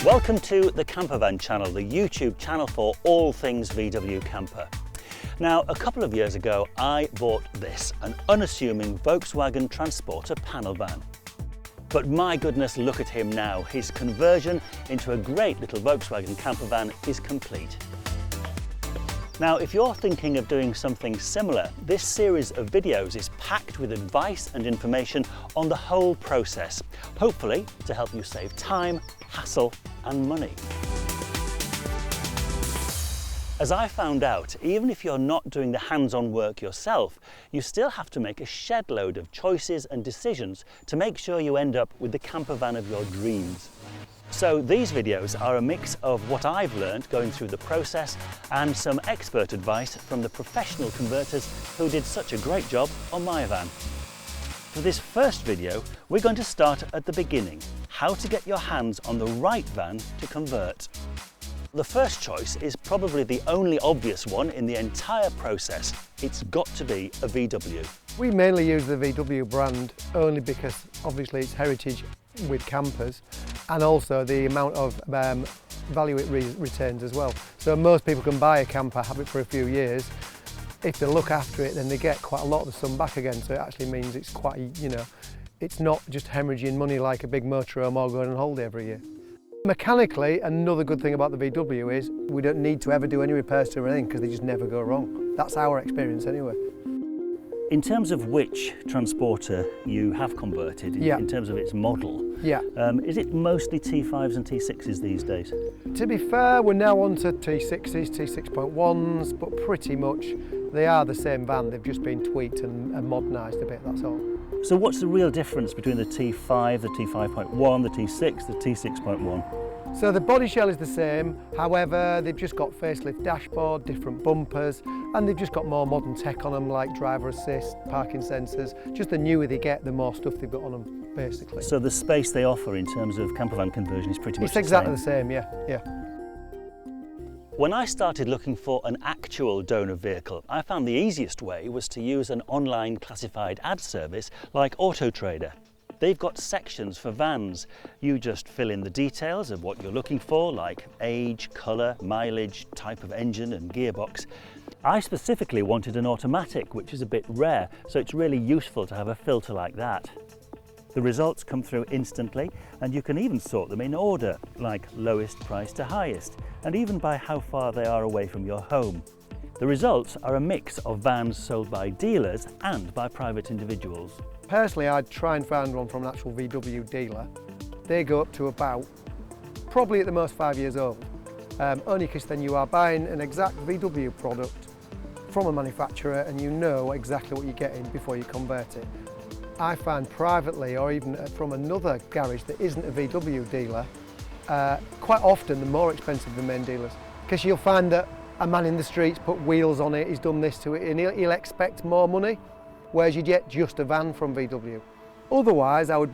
Welcome to the Camper Van channel, the YouTube channel for all things VW camper. Now, a couple of years ago, I bought this, an unassuming Volkswagen Transporter panel van. But my goodness, look at him now. His conversion into a great little Volkswagen camper van is complete. Now, if you're thinking of doing something similar, this series of videos is packed with advice and information on the whole process, hopefully to help you save time, hassle and money. As I found out, even if you're not doing the hands-on work yourself, you still have to make a shed load of choices and decisions to make sure you end up with the camper van of your dreams. So these videos are a mix of what I've learned going through the process and some expert advice from the professional converters who did such a great job on my van. For this first video, we're going to start at the beginning, how to get your hands on the right van to convert. The first choice is probably the only obvious one in the entire process. It's got to be a VW. We mainly use the VW brand only because obviously it's heritage with campers and also the amount of value it retains as well. So most people can buy a camper, have it for a few years. If they look after it, then they get quite a lot of the sum back again. So it actually means it's quite, it's not just hemorrhaging money like a big motorhome or going on holiday every year. Mechanically, another good thing about the VW is we don't need to ever do any repairs to anything because they just never go wrong. That's our experience anyway. In terms of which transporter you have converted, in terms of its model, is it mostly T5s and T6s these days? To be fair, we're now on to T6s, T6.1s, but pretty much they are the same van. They've just been tweaked and modernised a bit, that's all. So what's the real difference between the T5, the T5.1, the T6, the T6.1? So the body shell is the same, however they've just got facelift dashboard, different bumpers, and they've just got more modern tech on them like driver assist, parking sensors. Just the newer they get, the more stuff they've got on them basically. So the space they offer in terms of camper van conversion is pretty much the same? It's exactly the same, yeah. When I started looking for an actual donor vehicle, I found the easiest way was to use an online classified ad service like Auto Trader. They've got sections for vans. You just fill in the details of what you're looking for, like age, colour, mileage, type of engine and gearbox. I specifically wanted an automatic, which is a bit rare, so it's really useful to have a filter like that. The results come through instantly, and you can even sort them in order, like lowest price to highest, and even by how far they are away from your home. The results are a mix of vans sold by dealers and by private individuals. Personally, I'd try and find one from an actual VW dealer. They go up to about, probably at the most 5 years old, only because then you are buying an exact VW product from a manufacturer and you know exactly what you're getting before you convert it. I find privately or even from another garage that isn't a VW dealer, quite often they're more expensive than main dealers, because you'll find that a man in the streets put wheels on it, he's done this to it, and he'll expect more money, whereas you get just a van from VW. Otherwise, I would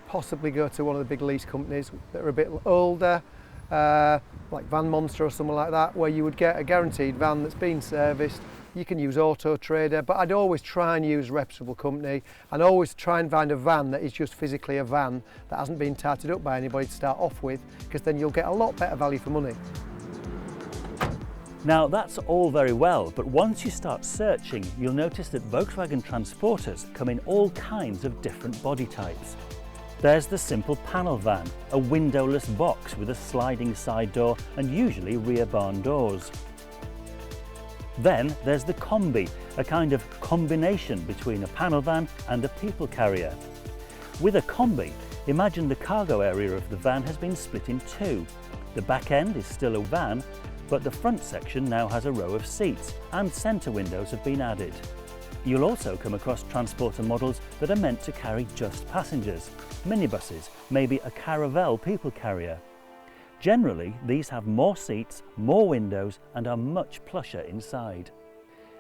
possibly go to one of the big lease companies that are a bit older, like Van Monster or something like that, where you would get a guaranteed van that's been serviced. You can use Auto Trader, but I'd always try and use a reputable company and always try and find a van that is just physically a van that hasn't been tarted up by anybody to start off with, because then you'll get a lot better value for money. Now that's all very well, but once you start searching, you'll notice that Volkswagen Transporters come in all kinds of different body types. There's the simple panel van, a windowless box with a sliding side door and usually rear barn doors. Then there's the Kombi, a kind of combination between a panel van and a people carrier. With a Kombi, imagine the cargo area of the van has been split in two. The back end is still a van, but the front section now has a row of seats and centre windows have been added. You'll also come across transporter models that are meant to carry just passengers, minibuses, maybe a Caravelle people carrier. Generally, these have more seats, more windows and are much plusher inside.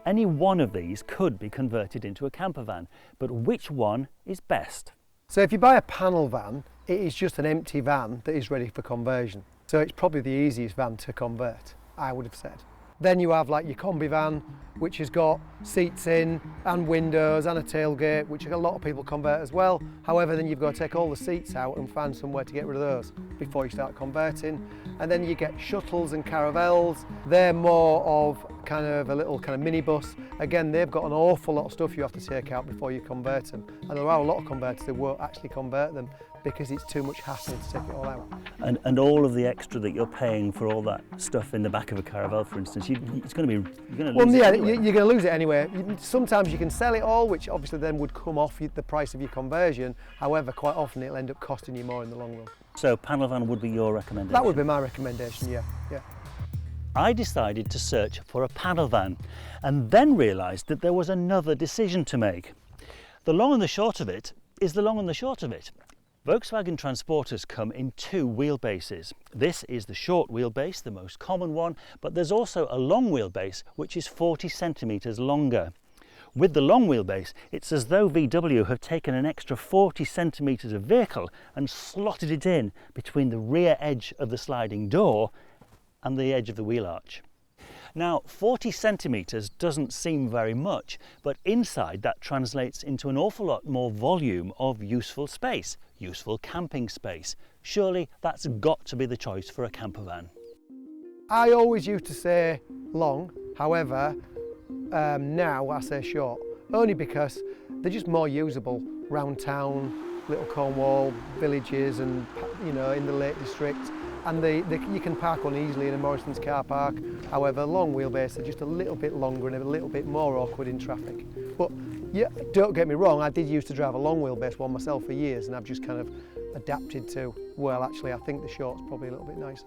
Any one of these could be converted into a camper van, but which one is best? So if you buy a panel van, it is just an empty van that is ready for conversion. So it's probably the easiest van to convert, I would have said. Then you have like your Kombi van, which has got seats in and windows and a tailgate, which a lot of people convert as well. However, then you've got to take all the seats out and find somewhere to get rid of those before you start converting. And then you get shuttles and caravelles. They're more of kind of a little kind of minibus. Again, they've got an awful lot of stuff you have to take out before you convert them. And there are a lot of converters that won't actually convert them because it's too much hassle to take it all out. And all of the extra that you're paying for all that stuff in the back of a Caravelle, for instance, it's going to be, you're going to lose it anyway. You're going to lose it anyway. Sometimes you can sell it all, which obviously then would come off the price of your conversion. However, quite often it'll end up costing you more in the long run. So panel van would be your recommendation? That would be my recommendation, yeah. I decided to search for a panel van and then realised that there was another decision to make. The long and the short of it is the long and the short of it. Volkswagen Transporters come in two wheelbases. This is the short wheelbase, the most common one, but there's also a long wheelbase which is 40 centimetres longer. With the long wheelbase, it's as though VW have taken an extra 40 centimetres of vehicle and slotted it in between the rear edge of the sliding door and the edge of the wheel arch. Now, 40 centimetres doesn't seem very much, but inside that translates into an awful lot more volume of useful space, useful camping space. Surely that's got to be the choice for a camper van. I always used to say long, however, now I say short, only because they're just more usable round town, little Cornwall villages and, you know, in the Lake District. And you can park one easily in a Morrison's car park. However, long wheelbase are just a little bit longer and a little bit more awkward in traffic. But yeah, don't get me wrong, I did used to drive a long wheelbase one myself for years, and I've just kind of adapted to, well, actually, I think the short's probably a little bit nicer.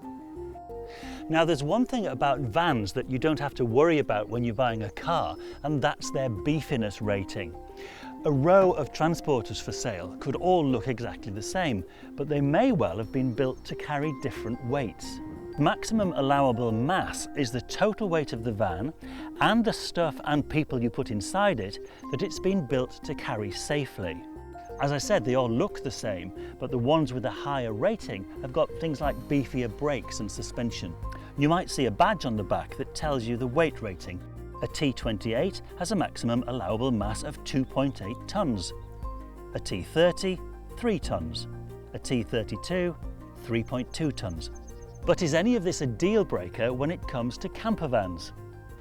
Now, there's one thing about vans that you don't have to worry about when you're buying a car, and that's their beefiness rating. A row of transporters for sale could all look exactly the same, but they may well have been built to carry different weights. Maximum allowable mass is the total weight of the van and the stuff and people you put inside it that it's been built to carry safely. As I said, they all look the same, but the ones with a higher rating have got things like beefier brakes and suspension. You might see a badge on the back that tells you the weight rating. A T28 has a maximum allowable mass of 2.8 tonnes. A T30, 3 tonnes. A T32, 3.2 tonnes. But is any of this a deal breaker when it comes to camper vans?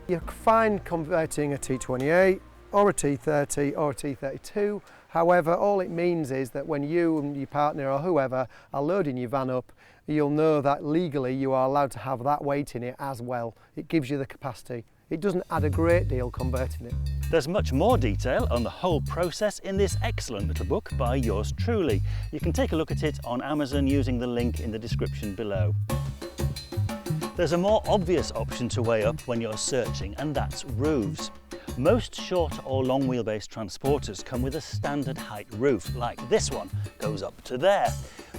You're fine converting a T28 or a T30 or a T32. However, all it means is that when you and your partner or whoever are loading your van up, you'll know that legally you are allowed to have that weight in it as well. It gives you the capacity. It doesn't add a great deal converting it. There's much more detail on the whole process in this excellent little book by yours truly. You can take a look at it on Amazon using the link in the description below. There's a more obvious option to weigh up when you're searching, and that's roofs. Most short or long wheelbase transporters come with a standard height roof, like this one goes up to there.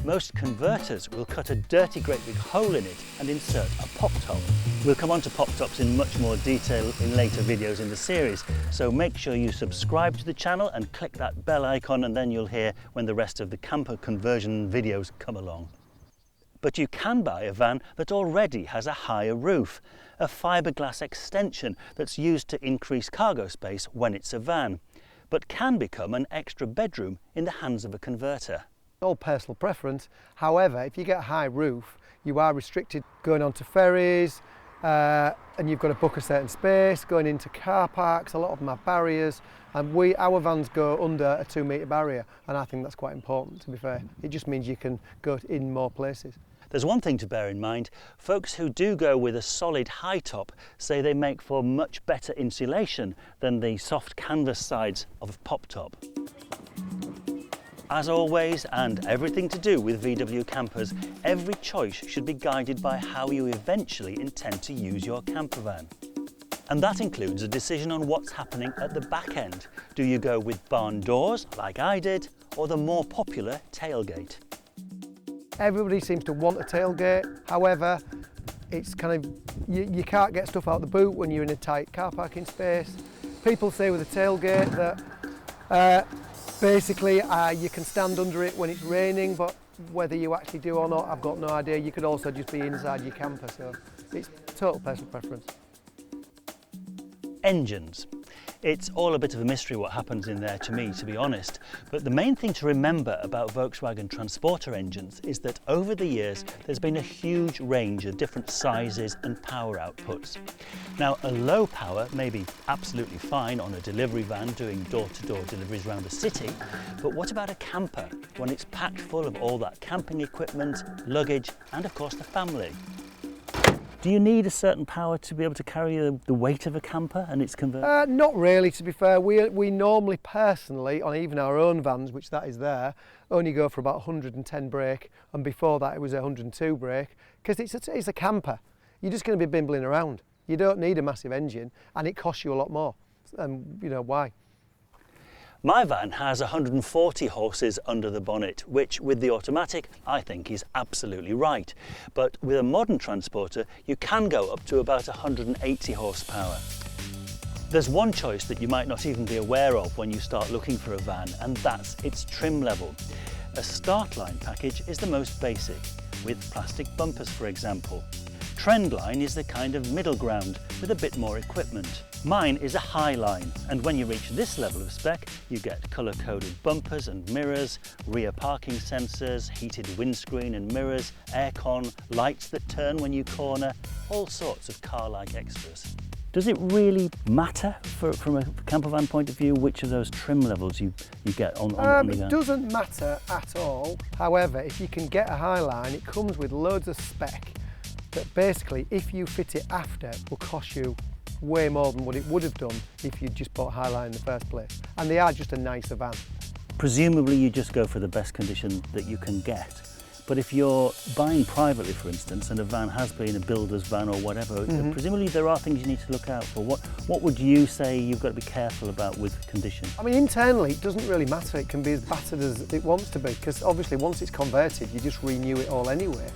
Most converters will cut a dirty great big hole in it and insert a pop top. We'll come on to pop tops in much more detail in later videos in the series, so make sure you subscribe to the channel and click that bell icon, and then you'll hear when the rest of the camper conversion videos come along. But you can buy a van that already has a higher roof, a fiberglass extension that's used to increase cargo space when it's a van, but can become an extra bedroom in the hands of a converter. All personal preference. However, if you get a high roof, you are restricted going onto ferries, and you've got to book a certain space, going into car parks. A lot of them have barriers, and our vans go under a 2 metre barrier, and I think that's quite important, to be fair. It just means you can go in more places. There's one thing to bear in mind. Folks who do go with a solid high top say they make for much better insulation than the soft canvas sides of a pop top. As always, and everything to do with VW campers, every choice should be guided by how you eventually intend to use your camper van. And that includes a decision on what's happening at the back end. Do you go with barn doors, like I did, or the more popular tailgate? Everybody seems to want a tailgate. However, it's kind of, you can't get stuff out the boot when you're in a tight car parking space. People say with a tailgate that basically you can stand under it when it's raining, but whether you actually do or not, I've got no idea. You could also just be inside your camper, so it's total personal preference. Engines. It's all a bit of a mystery what happens in there to me, to be honest, but the main thing to remember about Volkswagen Transporter engines is that over the years there's been a huge range of different sizes and power outputs. Now, a low power may be absolutely fine on a delivery van doing door-to-door deliveries around the city, but what about a camper when it's packed full of all that camping equipment, luggage and of course the family? Do you need a certain power to be able to carry the weight of a camper and its converter? Not really, to be fair. We normally personally, on even our own vans, which that is there, only go for about 110 brake, and before that it was 102 brake, because it's a camper. You're just going to be bimbling around. You don't need a massive engine, and it costs you a lot more. And you know why? My van has 140 horses under the bonnet, which with the automatic I think is absolutely right. But with a modern transporter you can go up to about 180 horsepower. There's one choice that you might not even be aware of when you start looking for a van, and that's its trim level. A Startline package is the most basic, with plastic bumpers for example. Trendline is the kind of middle ground with a bit more equipment. Mine is a Highline, and when you reach this level of spec you get colour-coded bumpers and mirrors, rear parking sensors, heated windscreen and mirrors, aircon, lights that turn when you corner, all sorts of car-like extras. Does it really matter from a camper van point of view which of those trim levels you get on the van? It doesn't matter at all. However, if you can get a Highline, it comes with loads of spec that basically if you fit it after will cost you way more than what it would have done if you just bought Highline in the first place. And they are just a nicer van. Presumably you just go for the best condition that you can get. But if you're buying privately, for instance, and a van has been a builder's van or whatever, presumably there are things you need to look out for. What would you say you've got to be careful about with condition? I mean, internally it doesn't really matter. It can be as battered as it wants to be, because obviously once it's converted you just renew it all anyway.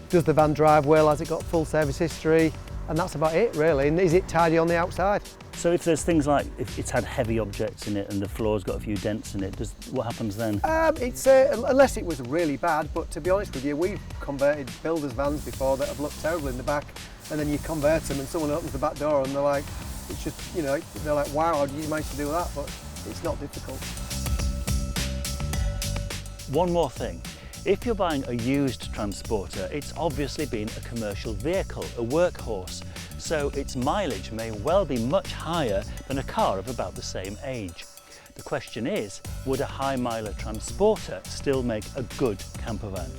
Does the van drive well? Has it got full service history? And that's about it really. And is it tidy on the outside? So if there's things like, if it's had heavy objects in it and the floor's got a few dents in it, what happens then? Unless it was really bad, but to be honest with you, we've converted builders' vans before that have looked terrible in the back, and then you convert them and someone opens the back door and they're like, it's just, you know, they're like, wow, how did you manage to do that? But it's not difficult. One more thing. If you're buying a used transporter, it's obviously been a commercial vehicle, a workhorse, so its mileage may well be much higher than a car of about the same age. The question is, would a high miler transporter still make a good camper van?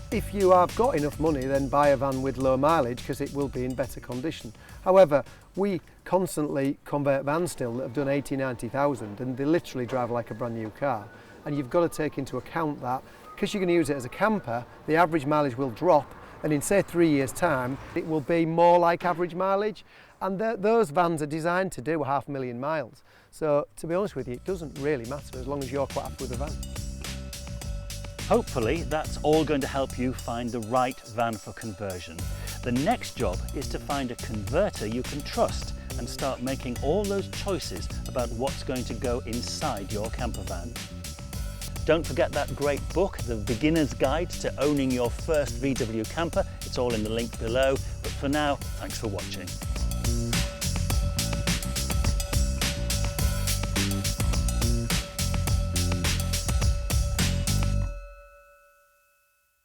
If you have got enough money, then buy a van with low mileage because it will be in better condition. However, we constantly convert vans still that have done 80,000–90,000 and they literally drive like a brand new car. And you've got to take into account that because you're going to use it as a camper, the average mileage will drop, and in say 3 years' time it will be more like average mileage, and those vans are designed to do 500,000 miles. So to be honest with you, it doesn't really matter as long as you're quite happy with the van. Hopefully that's all going to help you find the right van for conversion. The next job is to find a converter you can trust and start making all those choices about what's going to go inside your camper van. Don't forget that great book, The Beginner's Guide to Owning Your First VW Camper. It's all in the link below. But for now, thanks for watching.